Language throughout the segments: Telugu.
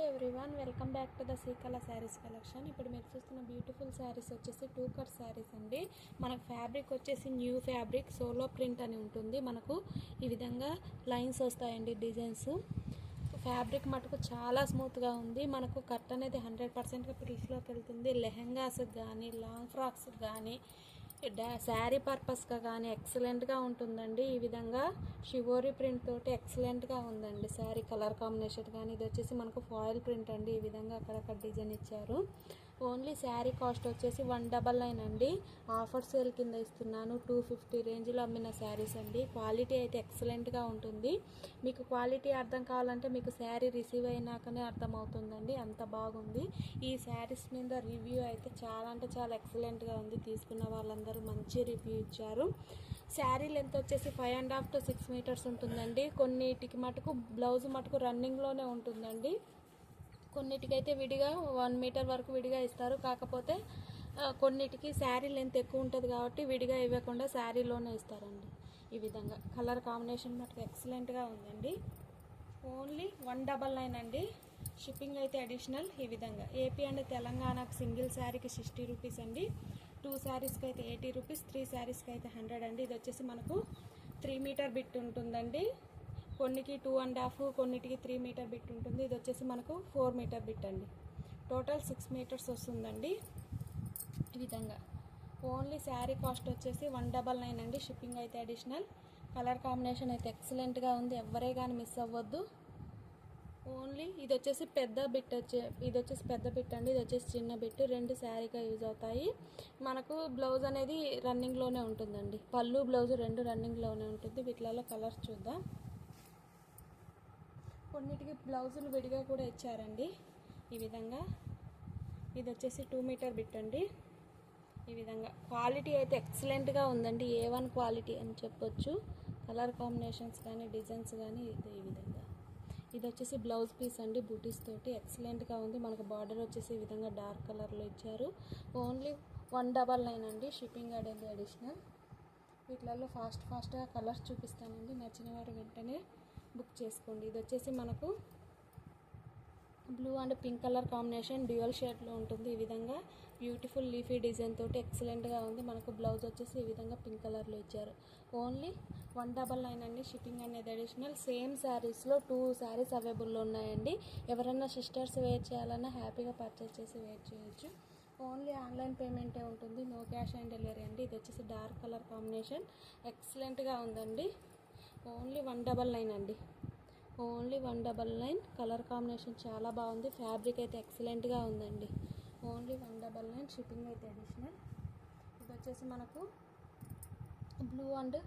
Everyone, welcome back to the Srikala saris collection. ఇప్పుడు మీరు చూస్తున్న బ్యూటిఫుల్ శారీస్ వచ్చేసి 2 కట్ శారీస్ అండి. మనకు ఫ్యాబ్రిక్ వచ్చేసి న్యూ ఫ్యాబ్రిక్ సోలో ప్రింట్ అని ఉంటుంది. మనకు ఈ విధంగా లైన్స్ వస్తాయండి, డిజైన్స్. ఫ్యాబ్రిక్ మటుకు చాలా స్మూత్గా ఉంది. మనకు కట్ అనేది 100% పిల్స్లోకి వెళ్తుంది. లెహెంగాస్కి కానీ, లాంగ్ ఫ్రాక్స్కి కానీ, శారీ పర్పస్గా కానీ ఎక్సలెంట్గా ఉంటుందండి. ఈ విధంగా షివోరీ ప్రింట్ తోటి ఎక్సలెంట్గా ఉందండి శారీ కలర్ కాంబినేషన్ కానీ. ఇది వచ్చేసి మనకు ఫాయిల్ ప్రింట్ అండి. ఈ విధంగా అక్కడక్కడ డిజైన్ ఇచ్చారు. ఓన్లీ శారీ కాస్ట్ వచ్చేసి 199 అండి. ఆఫర్ సేల్ కింద ఇస్తున్నాను. 250 రేంజ్లో అమ్మిన శారీస్ అండి. క్వాలిటీ అయితే ఎక్సలెంట్గా ఉంటుంది. మీకు క్వాలిటీ అర్థం కావాలంటే మీకు శారీ రిసీవ్ అయినాకనే అర్థమవుతుందండి, అంత బాగుంది. ఈ శారీస్ మీద రివ్యూ అయితే చాలా అంటే చాలా ఎక్సలెంట్గా ఉంది. తీసుకున్న వాళ్ళందరూ మంచి రివ్యూ ఇచ్చారు. శారీ లెంత్ వచ్చేసి 5.5 to 6 మీటర్స్ ఉంటుందండి. కొన్నిటికి మటుకు బ్లౌజ్ మటుకు రన్నింగ్లోనే ఉంటుందండి. కొన్నిటికైతే విడిగా 1 మీటర్ వరకు విడిగా ఇస్తారు. కాకపోతే కొన్నిటికి శారీ లెంత్ ఎక్కువ ఉంటుంది కాబట్టి విడిగా ఇవ్వకుండా శారీలోనే ఇస్తారండి. ఈ విధంగా కలర్ కాంబినేషన్ మటుకు ఎక్సలెంట్గా ఉందండి. ఓన్లీ 199 అండి. షిప్పింగ్ అయితే అడిషనల్. ఈ విధంగా ఏపీ అండ్ తెలంగాణకు సింగిల్ శారీకి 60 రూపీస్ అండి. 2 శారీస్కి అయితే 80 రూపీస్, 3 శారీస్కి అయితే 100 అండి. ఇది వచ్చేసి మనకు 3 మీటర్ బిట్ ఉంటుందండి. కొన్నికి 2.5, కొన్నిటికి 3 మీటర్ బిట్ ఉంటుంది. ఇది వచ్చేసి మనకు 4 మీటర్ బిట్ అండి. టోటల్ 6 మీటర్స్ వస్తుందండి. ఈ విధంగా ఓన్లీ శారీ కాస్ట్ వచ్చేసి 199 అండి. షిప్పింగ్ అయితే అడిషనల్. కలర్ కాంబినేషన్ అయితే ఎక్సలెంట్గా ఉంది. ఎవరే కానీ మిస్ అవ్వద్దు. ఓన్లీ ఇది వచ్చేసి పెద్ద బిట్ అండి. ఇది వచ్చేసి చిన్న బిట్. 2 శారీగా యూజ్ అవుతాయి. మనకు బ్లౌజ్ అనేది రన్నింగ్లోనే ఉంటుందండి. పళ్ళు బ్లౌజ్ 2 రన్నింగ్లోనే ఉంటుంది. వీటిలలో కలర్స్ చూద్దాం. కొన్నిటికి బ్లౌజులు విడిగా కూడా ఇచ్చారండి. ఈ విధంగా ఇది వచ్చేసి 2 మీటర్ బిట్ అండి. ఈ విధంగా క్వాలిటీ అయితే ఎక్సలెంట్గా ఉందండి. A1 క్వాలిటీ అని చెప్పొచ్చు. కలర్ కాంబినేషన్స్ కానీ, డిజైన్స్ కానీ ఈ విధంగా. ఇది వచ్చేసి బ్లౌజ్ పీస్ అండి, బూటీస్ తోటి ఎక్సలెంట్గా ఉంది. మనకు బార్డర్ వచ్చేసి ఈ విధంగా డార్క్ కలర్లో ఇచ్చారు. ఓన్లీ 199 అండి. షిప్పింగ్ అనేది అడిషనల్. వీటిలలో ఫాస్ట్గా కలర్స్ చూపిస్తానండి. నచ్చిన వారు వెంటనే బుక్ చేసుకోండి. ఇది వచ్చేసి మనకు blue and pink colour combination dual షేడ్లో ఉంటుంది. ఈ విధంగా బ్యూటిఫుల్ లీఫీ డిజైన్ తోటి ఎక్సలెంట్గా ఉంది. మనకు బ్లౌజ్ వచ్చేసి ఈ విధంగా పింక్ కలర్లో ఇచ్చారు. ఓన్లీ 199 అండి. షిప్పింగ్ అనేది అడిషనల్. సేమ్ శారీస్లో 2 శారీస్ అవైలబుల్లో ఉన్నాయండి. ఎవరైనా సిస్టర్స్ వేర్ చేయాలన్నా హ్యాపీగా పర్చేస్ చేసి వేర్ చేయొచ్చు. ఓన్లీ ఆన్లైన్ పేమెంటే ఉంటుంది. నో క్యాష్ ఆన్ డెలివరీ అండి. ఇది వచ్చేసి డార్క్ కలర్ కాంబినేషన్ ఎక్సలెంట్గా ఉందండి. ఓన్లీ 199 అండి. ఓన్లీ 199. కలర్ కాంబినేషన్ చాలా బాగుంది. ఫ్యాబ్రిక్ అయితే ఎక్సలెంట్గా ఉందండి. ఓన్లీ 199. షిప్పింగ్ అయితే అడిషనల్. ఇది వచ్చేసి మనకు బ్లూ అండ్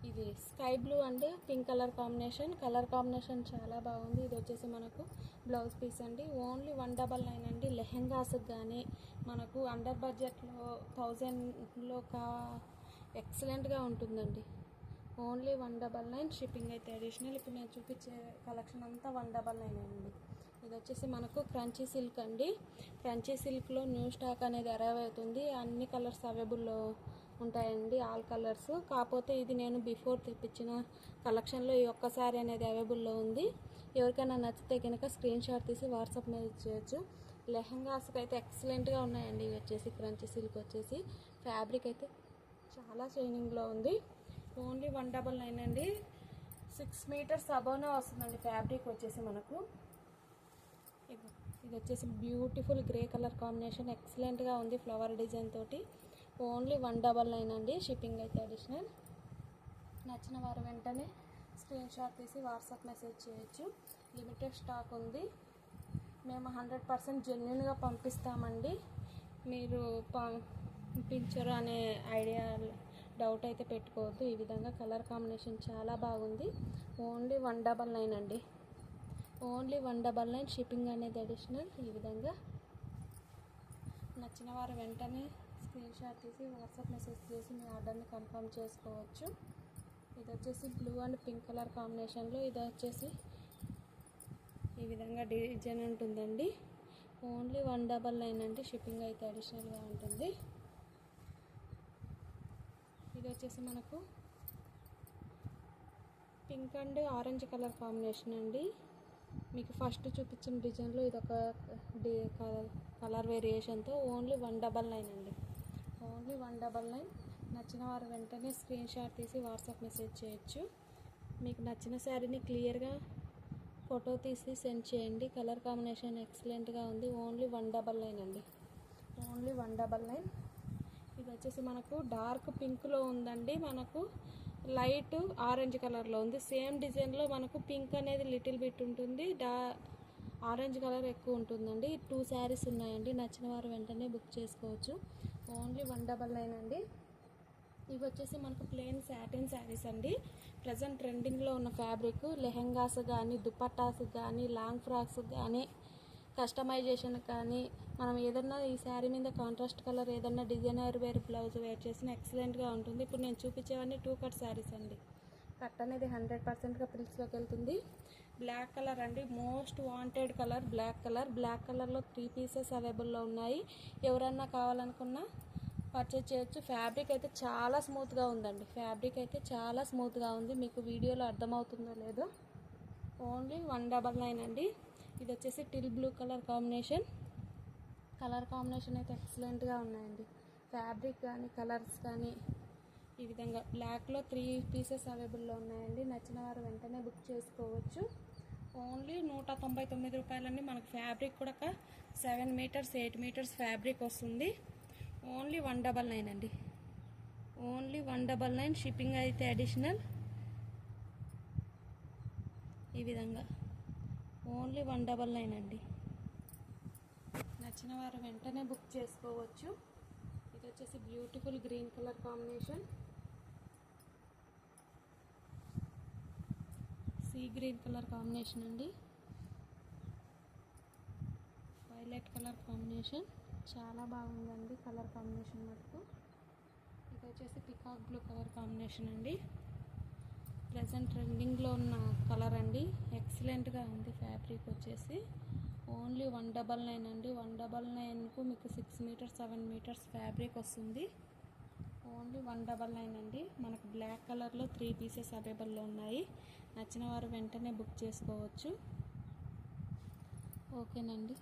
ఇది sky blue and pink colour combination చాలా బాగుంది. ఇది వచ్చేసి మనకు బ్లౌజ్ పీస్ అండి. ఓన్లీ 199 అండి. లెహెంగాస్కి కానీ మనకు అండర్ బడ్జెట్లో 1000లో ఎక్సలెంట్గా ఉంటుందండి. ఓన్లీ 199. షిప్పింగ్ అయితే అడిషనల్. ఇప్పుడు నేను చూపించే కలెక్షన్ అంతా 199 అండి. ఇది వచ్చేసి మనకు క్రంచీ సిల్క్ అండి. క్రంచీ సిల్క్లో న్యూ స్టాక్ అనేది అరైవ్ అవుతుంది. అన్ని కలర్స్ అవైలబుల్లో ఉంటాయండి, ఆల్ కలర్స్. కాకపోతే ఇది నేను బిఫోర్ తెప్పించిన కలెక్షన్లో ఈ ఒక్క శారీ అనేది అవైలబుల్లో ఉంది. ఎవరికైనా నచ్చితే కనుక స్క్రీన్ షాట్ తీసి వాట్సాప్ మెసేజ్ చేయొచ్చు. లెహంగాస్కి అయితే ఎక్సలెంట్గా ఉన్నాయండి. ఇవి వచ్చేసి క్రంచీ సిల్క్ వచ్చేసి ఫ్యాబ్రిక్ అయితే చాలా షైనింగ్లో ఉంది. ఓన్లీ 199 అండి. 6 మీటర్స్ అబోనే వస్తుందండి ఫ్యాబ్రిక్ వచ్చేసి మనకు. ఇది వచ్చేసి బ్యూటిఫుల్ గ్రే కలర్ కాంబినేషన్ ఎక్సలెంట్గా ఉంది ఫ్లవర్ డిజైన్ తోటి. ఓన్లీ 199 అండి. షిప్పింగ్ అయితే అడిషనల్. నచ్చిన వారు వెంటనే స్క్రీన్ షాట్ తీసి వాట్సాప్ మెసేజ్ చేయొచ్చు. లిమిటెడ్ స్టాక్ ఉంది. మేము 100% జెన్యున్గా పంపిస్తామండి. మీరు పంపించరు అనే డౌట్ అయితే పెట్టుకోవద్దు. ఈ విధంగా కలర్ కాంబినేషన్ చాలా బాగుంది. ఓన్లీ 199 అండి. ఓన్లీ 199. షిప్పింగ్ అనేది అడిషనల్. ఈ విధంగా నచ్చిన వారు వెంటనే స్క్రీన్ షాట్ తీసి వాట్సాప్ మెసేజ్ చేసి మీ ఆర్డర్ని కన్ఫర్మ్ చేసుకోవచ్చు. ఇది వచ్చేసి బ్లూ అండ్ పింక్ కలర్ కాంబినేషన్లో ఇది వచ్చేసి ఈ విధంగా డిజైన్ ఉంటుందండి. ఓన్లీ 199 అండి. షిప్పింగ్ అయితే అడిషనల్గా ఉంటుంది. ఇది వచ్చేసి మనకు pink and orange colour combination అండి. మీకు ఫస్ట్ చూపించిన డిజైన్లో ఇదొక కలర్ వేరియేషన్తో ఓన్లీ 199 అండి. ఓన్లీ 199. నచ్చిన వారు వెంటనే స్క్రీన్ షాట్ తీసి వాట్సాప్ మెసేజ్ చేయొచ్చు. మీకు నచ్చిన శారీని క్లియర్గా ఫోటో తీసి సెండ్ చేయండి. కలర్ కాంబినేషన్ ఎక్సలెంట్గా ఉంది. ఓన్లీ 199 అండి. ఓన్లీ 199. ఇది వచ్చేసి మనకు డార్క్ పింక్లో ఉందండి, మనకు లైట్ ఆరెంజ్ కలర్లో ఉంది. సేమ్ డిజైన్లో మనకు పింక్ అనేది లిటిల్ బిట్ ఉంటుంది, ఆరెంజ్ కలర్ ఎక్కువ ఉంటుందండి. 2 శారీస్ ఉన్నాయండి. నచ్చిన వారు వెంటనే బుక్ చేసుకోవచ్చు. ఓన్లీ 199 అండి. ఇవి వచ్చేసి మనకు ప్లెయిన్ సాటిన్ శారీస్ అండి. ప్రజెంట్ ట్రెండింగ్లో ఉన్న ఫ్యాబ్రిక్. లెహెంగాస్ కానీ, దుపట్టాస్ కానీ, లాంగ్ ఫ్రాక్స్ కానీ, కస్టమైజేషన్ కానీ, మనం ఏదన్నా ఈ శారీ మీద కాంట్రాస్ట్ కలర్ ఏదన్నా డిజైనర్ వేర్ బ్లౌజ్ వేర్ చేసిన ఎక్సలెంట్గా ఉంటుంది. ఇప్పుడు నేను చూపించేవన్నీ 2 కట్ శారీస్ అండి. కట్ అనేది 100%గా ప్రిల్స్లోకి వెళ్తుంది. బ్లాక్ కలర్ అండి, most wanted colour black colour. Black కలర్లో 3 పీసెస్ అవైలబుల్లో ఉన్నాయి. ఎవరన్నా కావాలనుకున్నా పర్చేజ్ చేయొచ్చు. ఫ్యాబ్రిక్ అయితే చాలా స్మూత్గా ఉందండి. ఫ్యాబ్రిక్ అయితే చాలా స్మూత్గా ఉంది. మీకు వీడియోలో అర్థమవుతుందో లేదో. ఓన్లీ 199 అండి. ఇది వచ్చేసి till blue colour combination. Colour combination అయితే ఎక్సలెంట్గా ఉన్నాయండి. ఫ్యాబ్రిక్ కానీ కలర్స్ కానీ ఈ విధంగా బ్లాక్లో 3 పీసెస్ అవైలబుల్లో ఉన్నాయండి. నచ్చిన వారు వెంటనే బుక్ చేసుకోవచ్చు. ఓన్లీ 199 రూపాయలండి. మనకు ఫ్యాబ్రిక్ కూడా 7 మీటర్స్ 8 మీటర్స్ ఫ్యాబ్రిక్ వస్తుంది. ఓన్లీ 199 అండి. ఓన్లీ 199. షిప్పింగ్ అయితే అడిషనల్. ఈ విధంగా ఓన్లీ 199 అండి. నచ్చిన వారు వెంటనే బుక్ చేసుకోవచ్చు. ఇది వచ్చేసి beautiful green colour combination, sea green colour combination అండి. వైలెట్ కలర్ కాంబినేషన్ చాలా బాగుందండి కలర్ కాంబినేషన్ మటుకు. ఇది వచ్చేసి పికాక్ బ్లూ కలర్ కాంబినేషన్ అండి. ప్రజెంట్ ట్రెండింగ్లో ఉన్న కలర్ అండి. ఎక్సలెంట్గా ఉంది ఫ్యాబ్రిక్ వచ్చేసి. ఓన్లీ 199 అండి. 199కు మీకు 6 మీటర్స్ 7 మీటర్స్ ఫ్యాబ్రిక్ వస్తుంది. ఓన్లీ 199 అండి. మనకు బ్లాక్ కలర్లో 3 పీసెస్ అవైలబుల్లో ఉన్నాయి. నచ్చిన వారు వెంటనే బుక్ చేసుకోవచ్చు. ఓకేనండి.